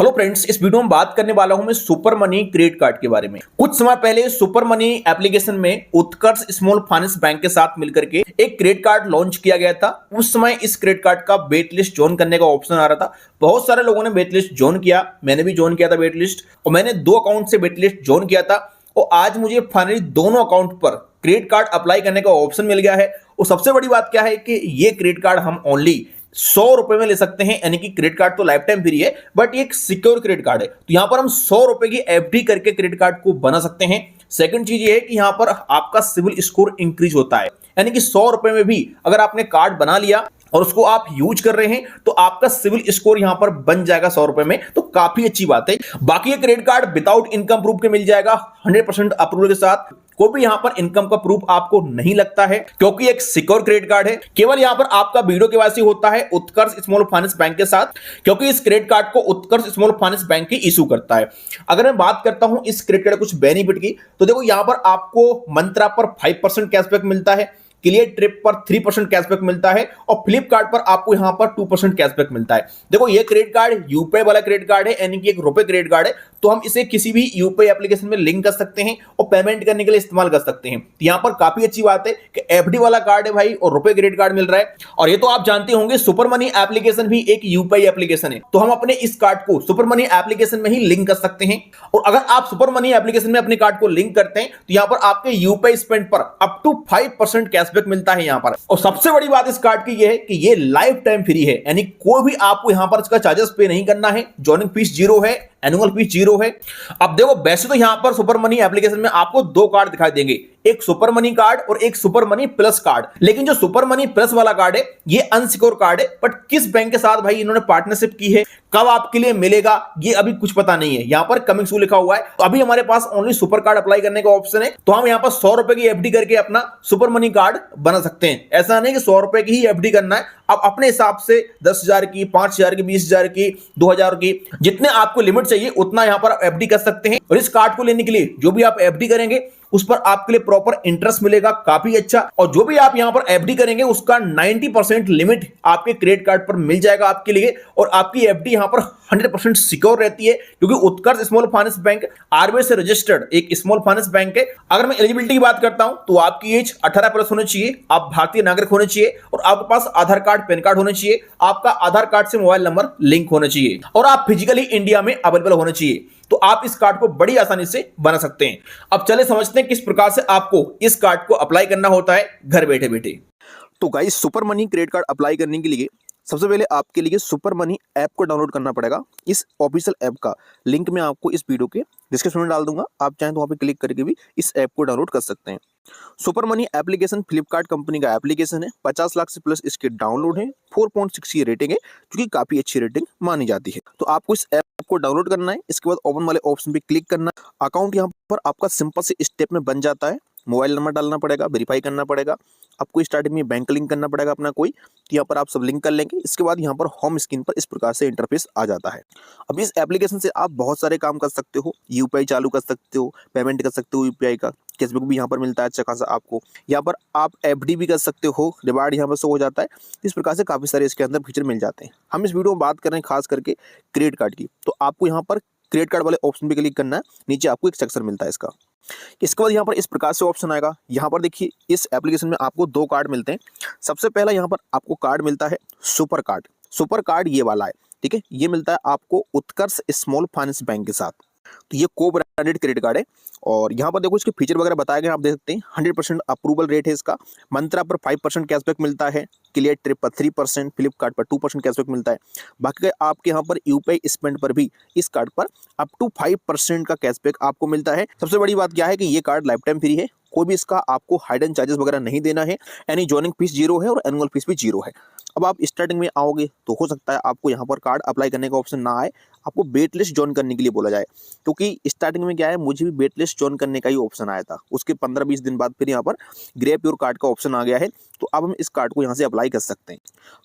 Hello friends, इस video में बात करने वाला हूं मैं सुपर मनी क्रेडिट कार्ड के बारे में। कुछ समय पहले सुपर मनी एप्लीकेशन में उत्कर्ष स्मॉल फाइनेंस बैंक के साथ मिलकर के एक क्रेडिट कार्ड लॉन्च किया गया था। उस समय इस क्रेडिट कार्ड का वेट लिस्ट ज्वाइन करने का ऑप्शन आ रहा था। बहुत सारे लोगों ने वेट लिस्ट ज्वाइन किया, मैंने भी ज्वाइन किया था वेट लिस्ट, और मैंने 2 अकाउंट से वेट लिस्ट ज्वाइन किया था। और आज मुझे फाइनली दोनों अकाउंट पर क्रेडिट कार्ड अप्लाई करने का ऑप्शन मिल गया है। और सबसे बड़ी बात क्या है कि ये क्रेडिट कार्ड हम ओनली 100 रुपए में ले सकते हैं, यानी कि क्रेडिट कार्ड तो लाइफ टाइम फ्री है, बट ये एक सिक्योर क्रेडिट कार्ड है। तो यहां पर हम 100 रुपए की एफडी करके क्रेडिट कार्ड को बना सकते हैं। सेकंड चीज ये है कि यहां पर आपका सिविल स्कोर इंक्रीज होता है, यानी कि 100 रुपए में भी अगर आपने कार्ड बना लिया और उसको आप यूज कर रहे हैं तो आपका सिविल स्कोर यहां पर बन जाएगा 100 रुपए में। तो काफी अच्छी बात है। बाकी ये credit card without income proof के मिल जाएगा 100% अप्रूवल के साथ। कोई भी यहां पर इनकम का प्रूफ आपको नहीं लगता है, क्योंकि एक सिक्योर क्रेडिट कार्ड है। केवल यहां पर आपका वीडियो केवाईसी होता है उत्कर्ष स्मॉल फाइनेंस बैंक के साथ, क्योंकि इस क्रेडिट कार्ड को उत्कर्ष स्मॉल फाइनेंस बैंक ही इशू करता है। अगर मैं बात करता हूं इस क्रेडिट कार्ड कुछ बेनिफिट की, तो देखो यहां पर आपको मंत्रा पर 5% कैशबैक मिलता है, क्लियर ट्रिप पर 3% कैशबैक मिलता है, और फ्लिपकार्ट पर आपको यहां पर 2% कैशबैक मिलता है। देखो ये क्रेडिट कार्ड यूपीआई वाला क्रेडिट कार्ड है, यानी कि एक रुपए क्रेडिट कार्ड है। तो हम इसे किसी भी यूपीआई एप्लीकेशन में लिंक कर सकते हैं और पेमेंट करने के लिए इस्तेमाल कर सकते हैं। तो यहां पर काफी अच्छी बात है कि एफडी वाला कार्ड है भाई, और रुपए क्रेडिट कार्ड मिल रहा है। और ये तो आप जानते होंगे सुपर मनी एप्लीकेशन भी एक यूपीआई एप्लीकेशन है। तो हम अपने इस कार्ड को सुपर मनी एप्लीकेशन में ही लिंक कर सकते हैं। और अगर आप सुपर मनी एप्लीकेशन में अपने कार्ड को लिंक करते हैं तो यहां पर आपके यूपीआई स्पेंड पर अप टू 5% कैशबैक मिलता है यहां पर। और सबसे बड़ी बात इस कार्ड की यह है कि ये लाइफ टाइम फ्री है, यानी कोई भी आपको यहां पर इसका चार्जेस पे नहीं करना है। ज्वाइनिंग फीस 0 है, एनुअल फीस 0 है। अब देखो वैसे तो यहां पर सुपर मनी एप्लीकेशन में आपको 2 कार्ड दिखाई देंगे, एक सुपर मनी कार्ड और एक सुपर मनी प्लस कार्ड। लेकिन जो सुपर मनी प्लस वाला कार्ड है ये अनसिक्योर कार्ड है, बट किस बैंक के साथ भाई इन्होंने पार्टनरशिप की है, कब आपके लिए मिलेगा ये अभी कुछ पता नहीं है। यहां पर कमिंग सून लिखा हुआ है। तो अभी हमारे पास ओनली सुपर कार्ड अप्लाई करने का ऑप्शन है, तो हम यहां पर 100 रुपए की एफडी करके अपना सुपर मनी कार्ड बना सकते हैं। ऐसा नहीं कि 100 रुपए की ही एफडी करना है, आप अपने हिसाब से 10,000 की, 5,000 की, 20,000 की, 2,000 की, जितने आपको लिमिट चाहिए उतना यहां पर एफडी कर सकते हैं। और इस कार्ड को लेने के लिए जो भी आप एफडी करेंगे उस पर आपके लिए प्रॉपर इंटरेस्ट मिलेगा, काफी अच्छा। और जो भी आप यहां पर एफडी करेंगे उसका 90% लिमिट आपके क्रेडिट कार्ड पर मिल जाएगा आपके लिए। और आपकी एफडी यहां पर 100% सिक्योर रहती है, क्योंकि उत्कर्ष स्मॉल फाइनेंस बैंक आरबीआई से रजिस्टर्ड एक स्मॉल फाइनेंस बैंक है। अगर मैं एलिजिबिलिटी की बात करता हूं तो आपकी एज 18 प्लस होनी चाहिए, आप भारतीय नागरिक होने चाहिए, और आपके पास आधार कार्ड, पैन कार्ड होने चाहिए, आपका आधार कार्ड से मोबाइल नंबर लिंक होना चाहिए, और आप फिजिकली इंडिया में अवेलेबल होने चाहिए। तो आप इस कार्ड को बड़ी आसानी से बना सकते हैं। अब चले समझते हैं किस प्रकार से आपको इस कार्ड को अप्लाई करना होता है घर बैठे बैठे। तो guys, super money credit card apply करने के लिए सबसे पहले आपके लिए सुपर मनी ऐप को डाउनलोड करना पड़ेगा। इस ऑफिशियल ऐप का लिंक मैं आपको इस वीडियो के डिस्क्रिप्शन में डाल दूंगा, आप चाहें तो वहाँ पे क्लिक करके भी इस ऐप को डाउनलोड कर सकते हैं। Super money application Flipkart company का एप्लीकेशन है, 50 लाख से प्लस इसके डाउनलोड है, 4.6 ये रेटिंग है, जो कि काफी अच्छी रेटिंग मानी जाती है। तो आपको इस ऐप को डाउनलोड करना है, इसके बाद ओपन वाले ऑप्शन पे क्लिक करना है। अकाउंट यहाँ पर आपका सिंपल से स्टेप में बन जाता है। मोबाइल नंबर डालना पड़ेगा, वेरीफाई करना पड़ेगा, आपको स्टार्टिंग में बैंक लिंक करना पड़ेगा अपना कोई, तो यहाँ पर आप सब लिंक कर लेंगे। इसके बाद यहाँ पर होम स्क्रीन पर इस प्रकार से इंटरफेस आ जाता है। अब इस एप्लीकेशन से आप बहुत सारे काम कर सकते हो, यूपीआई चालू कर सकते हो, पेमेंट कर सकते हो यूपीआई का, कैशबैक भी यहाँ पर मिलता है अच्छा खासा आपको। यहाँ पर आप एफडी भी कर सकते हो, रिवार्ड यहाँ पर शो हो जाता है। इस प्रकार से काफ़ी सारे इसके अंदर फीचर मिल जाते हैं। हम इस वीडियो में बात कर रहे हैं खास करके क्रेडिट कार्ड की। तो आपको यहाँ पर क्रेडिट कार्ड वाले ऑप्शन पे क्लिक करना है, नीचे आपको एक सेक्शन मिलता है इसका। इसके बाद यहाँ पर इस प्रकार से ऑप्शन आएगा। यहाँ पर देखिए इस एप्लीकेशन में आपको 2 कार्ड मिलते हैं। सबसे पहला यहाँ पर आपको कार्ड मिलता है सुपर कार्ड। सुपर कार्ड ये वाला है, ठीक है। ये मिलता है आपको उत्कर्ष स्मॉल फाइनेंस बैंक के साथ। तो ये को ब्रांडेड क्रेडिट कार्ड है। और यहाँ पर देखो इसके फीचर वगैरह बताए गए, आप देख सकते हैं। 100% अप्रूवल रेट है इसका। मंत्रा पर 5% कैशबैक मिलता है, क्लियर ट्रिप पर 3%, फ्लिपकार्ट पर 2% कैशबैक मिलता है। बाकी आपके यहाँ पर यूपीआई स्पेंड पर भी इस कार्ड पर अप टू 5% का कैशबैक आपको मिलता है। सबसे बड़ी बात क्या है कि ये कार्ड लाइफ टाइम फ्री है, कोई भी इसका आपको हाइडन चार्जेस वगैरह नहीं देना है, यानी ज्वाइनिंग फीस 0 है और एनुअल फीस भी 0 है। अब आप स्टार्टिंग में आओगे तो हो सकता है आपको यहाँ पर कार्ड अप्लाई करने का ऑप्शन ना आए, आपको वेट लिस्ट ज्वाइन करने के लिए बोला जाए। क्योंकि स्टार्टिंग में क्या है, मुझे भी वेट लिस्ट ज्वाइन करने का ही ऑप्शन आया था, उसके 15-20 दिन बाद फिर यहाँ पर ग्रेप योर कार्ड का ऑप्शन आ गया है। तो अब हम इस कार्ड को यहाँ से अप्लाई कर सकते हैं।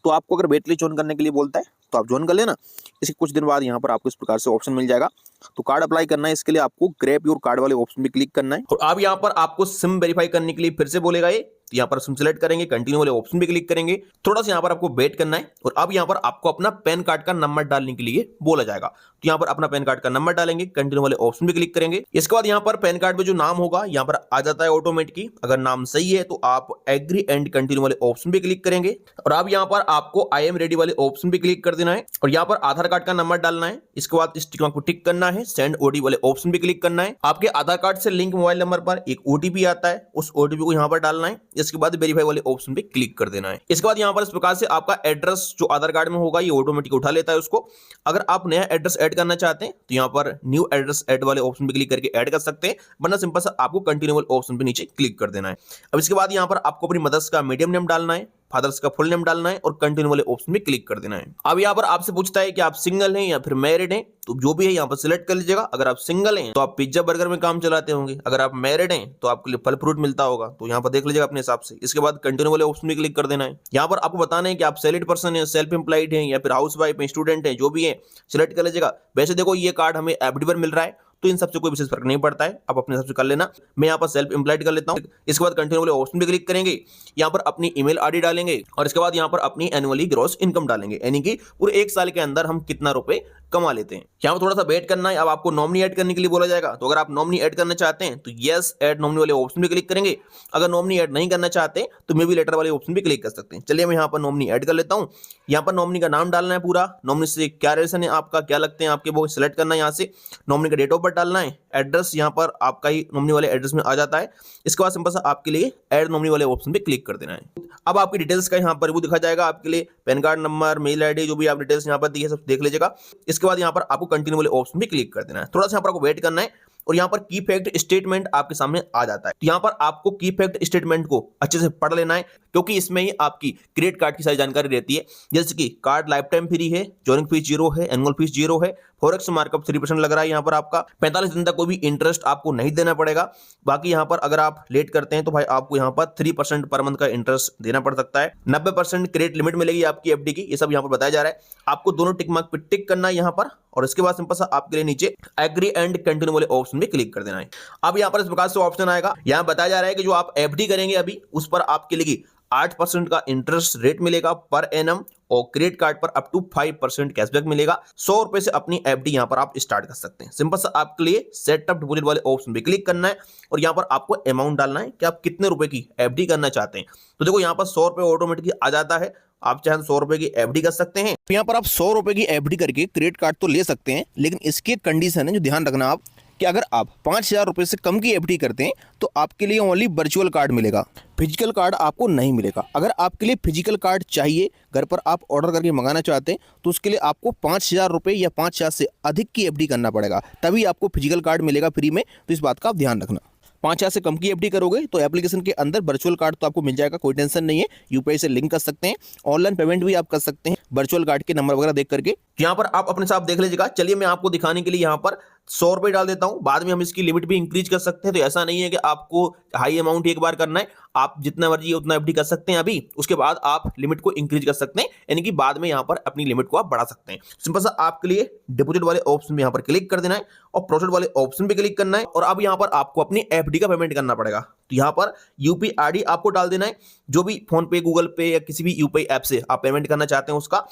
तो आपको अगर वेट लिस्ट ज्वाइन करने के लिए बोलता है तो आप ज्वाइन कर लेना। इसके कुछ दिन बाद यहाँ पर आपको इस प्रकार से ऑप्शन मिल जाएगा। तो कार्ड अप्लाई करना है, इसके लिए आपको ग्रेप योर कार्ड वाले ऑप्शन पे क्लिक करना है। और अब यहाँ पर आपको सिम वेरीफाई करने के लिए फिर से बोलेगा ये तो यहाँ पर सिलेक्ट करेंगे, कंटिन्यू वाले ऑप्शन पे क्लिक करेंगे, थोड़ा सा यहाँ पर आपको वेट करना है और अब यहाँ पर आपको अपना पैन कार्ड का नंबर डालने के लिए बोला जाएगा। तो यहाँ पर अपना पैन कार्ड का नंबर डालेंगे, कंटिन्यू वाले ऑप्शन पे क्लिक करेंगे। इसके बाद यहाँ पर पैन कार्ड में जो नाम होगा यहाँ पर आ जाता है ऑटोमेटिकली। अगर नाम सही है तो आप एग्री एंड कंटिन्यू वाले ऑप्शन पे क्लिक करेंगे और अब यहाँ पर आपको आई एम रेडी वाले ऑप्शन पे क्लिक कर देना है और यहाँ पर आधार कार्ड का नंबर डालना है। इसके बाद इस टिक मार्क को टिक करना है, सेंड ओटीपी वाले ऑप्शन पे क्लिक करना है। आपके आधार कार्ड से लिंक मोबाइल नंबर पर एक ओटीपी आता है, उस ओटीपी को यहाँ पर डालना है। इसके बाद वेरीफाई वाले ऑप्शन पे क्लिक कर देना है। इसके बाद यहाँ पर इस प्रकार से आपका एड्रेस जो आधार कार्ड में होगा ये ऑटोमेटिक उठा लेता है उसको। अगर आप नया एड्रेस ऐड करना चाहते हैं तो यहाँ पर न्यू एड्रेस ऐड वाले ऑप्शन पे क्लिक करके ऐड कर सकते हैं, वरना सिंपल सा आपको कंटिन्यू वाले ऑप्शन पे नीचे क्लिक कर देना है। अब इसके बाद यहाँ पर आपको अपनी मदर्स का मीडियम नेम डालना है, फादर्स का फुल नेम डालना है और कंटिन्यू वाले ऑप्शन में क्लिक कर देना है। अब यहाँ पर आपसे पूछता है कि आप सिंगल हैं या फिर मैरिड हैं, तो जो भी है यहाँ पर सिलेक्ट कर लीजिएगा। अगर आप सिंगल हैं तो आप पिज्जा बर्गर में काम चलाते होंगे, अगर आप मैरिड हैं तो आपके लिए फल फ्रूट मिलता होगा, तो यहाँ पर देख लीजिएगा अपने हिसाब से। इसके बाद कंटिन्यू वाले ऑप्शन में क्लिक कर देना है। यहाँ पर आपको बताना है कि आप सैलरीड पर्सन है, सेल्फ एम्प्लॉयड है या फिर हाउस वाइफ है, स्टूडेंट है, जो भी है सिलेक्ट कर लीजिएगा। वैसे देखो ये कार्ड हमें एफडी पर मिल रहा है तो इन सबसे कोई विशेष फर्क नहीं पड़ता है, आप अपने हिसाब से कर लेना। मैं यहाँ पर सेल्फ एम्प्लॉयड कर लेता हूँ। इसके बाद कंटिन्यू वाले ऑप्शन पे क्लिक करेंगे, यहाँ पर अपनी ईमेल आईडी डालेंगे और इसके बाद यहाँ पर अपनी एनुअली ग्रॉस इनकम डालेंगे, यानी कि पूरे 1 साल के अंदर हम कितना रुपए कमा लेते हैं। यहाँ पर थोड़ा सा वेट करना है। अब आपको नॉमिनी ऐड करने के लिए बोला जाएगा, तो अगर आप नॉमिनी ऐड करना चाहते हैं तो यस ऐड नॉमिनी वाले ऑप्शन पे क्लिक करेंगे। अगर नॉमिनी ऐड नहीं करना चाहते तो मे बी लेटर वाले ऑप्शन पे क्लिक कर सकते हैं। चलिए मैं यहाँ पर नॉमिनी ऐड कर लेता हूँ। यहाँ पर नॉमिनी का नाम डालना है पूरा, नॉमिनी से क्या रिलेशन है आपका, क्या लगते हैं आपके, वो सिलेक्ट करना है। यहाँ से नॉमिनी का डेट ऑफ बर्थ डालना है, एड्रेस यहाँ पर आपका ही नॉमिनी वाले एड्रेस में आ जाता है। इसके बाद सिंपल सा आपके लिए ऐड नॉमिनी वाले ऑप्शन पे क्लिक कर देना है। अब आपकी डिटेल्स का यहाँ पर वो दिखा जाएगा आपके लिए, PAN card number, mail ID, जो भी आप डिटेल्स यहाँ पर दी है सब देख लीजिएगा। इसके बाद यहाँ पर आपको कंटिन्यू वाले ऑप्शन पे क्लिक कर देना है। थोड़ा सा यहाँ पर आपको वेट करना है और यहाँ पर की फैक्ट स्टेटमेंट आपके सामने आ जाता है। तो यहाँ पर आपको की फैक्ट स्टेटमेंट को अच्छे से पढ़ लेना है, क्योंकि इसमें ही आपकी क्रेडिट कार्ड की सारी जानकारी रहती है। जैसे कि कार्ड लाइफ टाइम फ्री है, ज्वाइनिंग फीस 0 है, एनुअल फीस 0 है, फॉरेक्स मार्कअप 3% लग रहा है यहाँ पर आपका, 45 दिन तक कोई भी इंटरेस्ट आपको नहीं देना पड़ेगा। बाकी यहाँ पर अगर आप लेट करते हैं तो भाई आपको यहाँ पर 3% पर मंथ का इंटरेस्ट देना पड़ सकता है। 90% क्रेडिट लिमिट मिलेगी आपकी एफडी की, ये सब यहाँ पर बताया जा रहा है। आपको दोनों टिक मार्क पे टिक करना है यहाँ पर और इसके बाद सिंपल सा आपके लिए नीचे एग्री एंड कंटिन्यू वाले ऑप्शन में क्लिक कर देना है। अब यहाँ पर इस प्रकार से ऑप्शन आएगा, यहाँ बताया जा रहा है कि जो आप एफडी करेंगे अभी उस पर आपके लिए 8% का इंटरेस्ट रेट मिलेगा पर एनम और क्रेडिट कार्ड पर अप टू 5% कैशबैक मिलेगा। 100 रुपए से अपनी एफडी यहां पर आप स्टार्ट कर सकते हैं। सिंपल सा आपके लिए सेटअप डिपॉजिट वाले ऑप्शन पे क्लिक करना है और यहां पर आपको अमाउंट डालना है कि आप कितने रुपए की एफडी करना चाहते हैं। तो देखो यहां पर 100 रुपए ऑटोमेटिकली आ जाता है। आप चाहे 100 रुपए की एफडी कर सकते हैं। यहाँ पर आप 100 रुपए की एफडी करके क्रेडिट कार्ड तो ले सकते हैं, लेकिन इसकी एक कंडीशन है जो ध्यान रखना आप, कि अगर आप 5,000 रुपए से कम की एफडी करते हैं तो आपके लिए ओनली वर्चुअल कार्ड मिलेगा, फिजिकल कार्ड आपको नहीं मिलेगा। अगर आपके लिए फिजिकल कार्ड चाहिए, घर पर आप ऑर्डर करके मंगाना चाहते हैं, तो उसके लिए आपको 5,000 रुपये या 5,000 से अधिक की एफडी करना पड़ेगा, तभी आपको फिजिकल कार्ड मिलेगा फ्री में। तो इस बात का आप ध्यान रखना। 5,000 से कम की एफडी करोगे तो एप्लीकेशन के अंदर वर्चुअल कार्ड तो आपको मिल जाएगा, कोई टेंशन नहीं है। यूपीआई से लिंक कर सकते हैं, ऑनलाइन पेमेंट भी आप कर सकते हैं वर्चुअल कार्ड के नंबर वगैरह देख करके। यहाँ पर आप अपने साथ देख लीजिएगा। चलिए मैं आपको दिखाने के लिए यहाँ पर 100 रुपये डाल देता हूँ, बाद में हम इसकी लिमिट भी इंक्रीज कर सकते हैं। तो ऐसा नहीं है कि आपको हाई अमाउंट एक बार करना है, आप जितना मर्जी उतना एफडी कर सकते हैं अभी, उसके बाद आप लिमिट को इंक्रीज कर सकते हैं, यानी कि बाद में यहाँ पर अपनी लिमिट को आप बढ़ा सकते हैं। सिंपल सा आपके लिए डिपॉजिट वाले ऑप्शन में यहाँ पर क्लिक कर देना है और प्रोसीड वाले ऑप्शन पे क्लिक करना है और अब यहाँ पर आपको अपनी एफडी का पेमेंट करना पड़ेगा। तो यहाँ पर यूपीआई आईडी आपको डाल देना है, जो भी फोन पे, गूगल पे या किसी भी यूपीआई ऐप से आप पेमेंट करना चाहते हैं उसका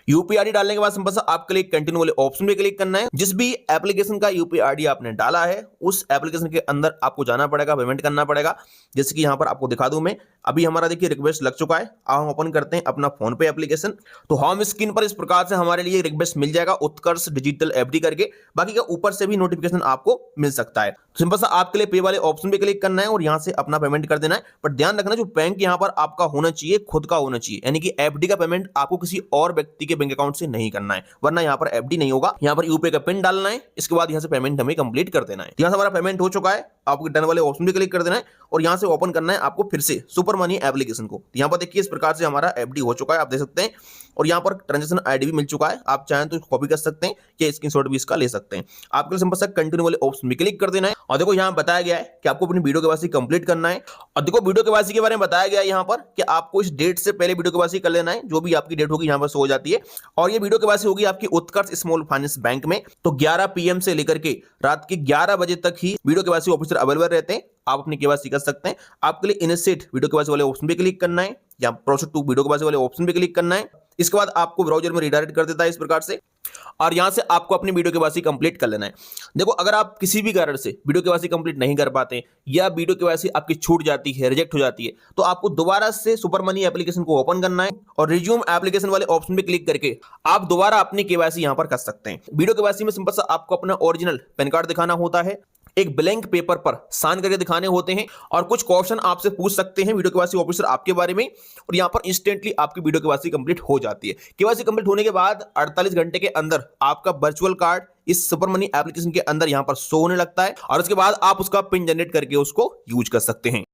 यूपीआई आईडी डालने के बाद सिंपल सा आपके लिए कंटिन्यू वाले ऑप्शन पे क्लिक करना है। जिस भी एप्लीकेशन का यूपीआई आईडी आपने डाला है उस एप्लीकेशन के अंदर आपको जाना पड़ेगा, पेमेंट करना पड़ेगा। जैसे कि यहाँ पर आपको दिखा दूं मैं, अभी हमारा देखिए रिक्वेस्ट लग चुका है। अब हम ओपन करते हैं अपना फोन पे एप्लीकेशन, तो होम स्क्रीन पर इस प्रकार से हमारे लिए रिक्वेस्ट मिल जाएगा उत्कर्ष डिजिटल एफडी करके। बाकी का ऊपर से भी नोटिफिकेशन आपको मिल सकता है। सिंपल सा आपके लिए पे वाले ऑप्शन पे क्लिक करना है और यहाँ से अपना पेमेंट कर देना है। पर ध्यान रखना जो बैंक यहाँ पर आपका होना चाहिए खुद का होना चाहिए, यानी कि एफडी का पेमेंट आपको किसी और व्यक्ति के बैंक अकाउंट से नहीं करना है, वरना यहाँ पर एफडी नहीं होगा। यहाँ पर यूपीआई का पिन डालना है, इसके बाद यहाँ से पेमेंट हमें कंप्लीट कर देना है। यहाँ से हमारा पेमेंट हो चुका है, आपको डन वाले ऑप्शन पे क्लिक कर देना है और यहाँ से ओपन करना है आपको फिर से सुपर मनी एप्लीकेशन को। यहाँ पर देखिए इस प्रकार से हमारा एफडी हो चुका है, आप देख सकते हैं, और यहाँ पर ट्रांजैक्शन आईडी भी मिल चुका है। आप चाहें तो कॉपी कर सकते हैं या स्क्रीनशॉट भी इसका ले सकते हैं। आपके लिए सिंपल सा कंटिन्यू वाले ऑप्शन में क्लिक कर देना है और देखो यहाँ बताया गया है कि आपको अपनी वीडियो केवाईसी कंप्लीट करना है। और देखो वीडियो केवाईसी के बारे में बताया गया है यहाँ पर कि आपको इस डेट से पहले वीडियो केवाईसी कर लेना है, जो भी आपकी डेट होगी यहाँ पर शो हो जाती है। और ये वीडियो केवाईसी होगी आपकी उत्कर्ष स्मॉल फाइनेंस बैंक में। तो 11 PM से लेकर के रात के 11 बजे तक ही वीडियो केवाईसी ऑफिसर अवेलेबल रहते हैं। आप अपनी केवाईसी कर सकते हैं। आपके लिए इनिशिएट वीडियो केवाईसी वाले ऑप्शन पे क्लिक करना है या प्रोसेस टू वीडियो केवाईसी वाले ऑप्शन पे क्लिक करना है। इसके बाद आपको ब्राउजर में रिडायरेक्ट कर देता है इस प्रकार से, और यहां से आपको अपनी वीडियो केवाईसी कंप्लीट कर लेना है। देखो, अगर आप किसी भी कारण से वीडियो केवाईसी कंप्लीट नहीं कर पाते या वीडियो केवाईसी आपकी छूट जाती है, रिजेक्ट हो जाती है, तो आपको दोबारा से सुपर मनी एप्लीकेशन को ओपन करना है और रिज्यूम एप्लीकेशन वाले ऑप्शन पे क्लिक करके आप दोबारा अपनी केवाईसी यहां पर कर सकते हैं। वीडियो केवाईसी में सिंपल सा आपको अपना ओरिजिनल पैन कार्ड दिखाना होता है, एक ब्लैंक पेपर पर साइन करके दिखाने होते हैं, और कुछ क्वेश्चन आपसे पूछ सकते हैं वीडियो केवाईसी ऑफिसर आपके बारे में, और यहां पर इंस्टेंटली आपकी वीडियो केवाईसी कंप्लीट हो जाती है। केवाईसी कंप्लीट होने के बाद 48 घंटे के अंदर आपका वर्चुअल कार्ड इस सुपर मनी एप्लीकेशन के अंदर यहां पर शो होने लगता है, और उसके बाद आप उसका पिन जनरेट करके उसको यूज कर सकते हैं।